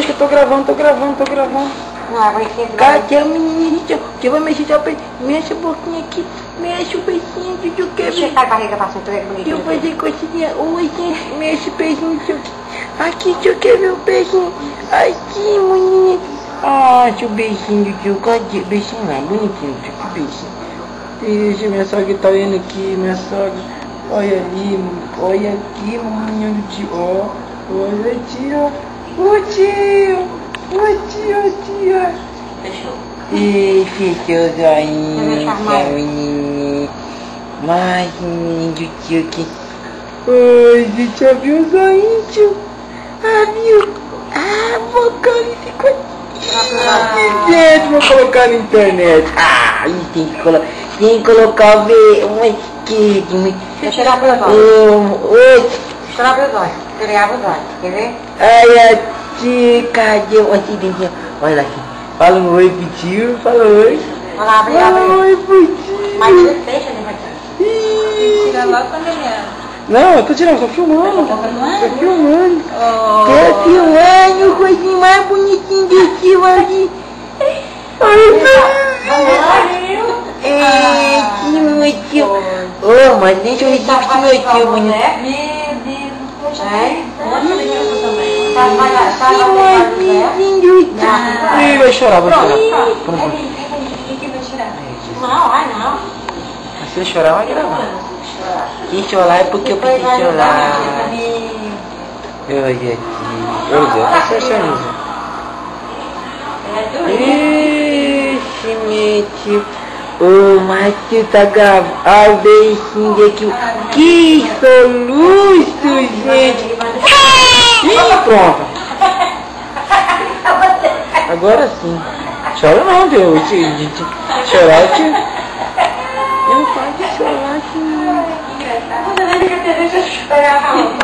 deixa que eu tô gravando. Não, vai ser. Cadê o menininho? Que eu vou mexer já pra... Mexe a boquinha aqui. Mexe o peitinho, Tio. Deixa eu a barriga pra cintura, que bonitinho. Eu vou fazer coxinha. Oi, gente. Mexe o peixinho, Tio. Aqui, Tio, quer ver o peixinho? Aqui, menina. Ah, tio, beijinho, Tio. Cadê? Beijinho lá, bonitinho, Tio. Que beijinho. Deixa, minha sogra tá vendo aqui, minha sogra. Olha ali, olha aqui, maminha do tio. Ó, olha, tio. Ô, tio. Tia. Fechou. Ih, fechou o joinha, Deixa menino. Mais menino do tio que... Oi, gente, já viu o joinha, tio? Ah, viu? Ah, vou colocar ficou... Gente, vou colocar na internet. Ah, aí tem que colocar o ver... Que... Deixa eu tirar pelos olhos. Oi. Tirar pelos olhos. Tirar pelos olhos. Quer ver? Ai, a tia, cadê o acidente? Olha lá aqui. Fala um oi pro tio, fala oi. Olha lá, abre. Fala oi pro tio. Mas você fecha, né, Marquinhos? Tira logo quando ele é. Não, eu tô tirando, tô filmando. Tá filmando? Tô filmando. Oh. Tô filmando, coisinha mais bonitinha do tio ali. É, tio, meu tio. Ô, mas deixa eu registrar pro meu tio, bonito. Meu Deus, poxa. É? Poxa, deixa eu também. Ih, vai chorar, vai chorar. Quem vai tirar? Não. Se eu chorar, vai gravar. Quem chorar é porque eu preciso chorar. Olha aqui. Meu Deus, essa é a camisa. Ixi, meu tio. Ô, mas tio tá gravando. Ah, o beijinho aqui. Que soluço, gente. Ih, pronto. Agora sim. Chora não, Deus. Chorar, tio. Não pode chorar, tio. Deixa eu chorar.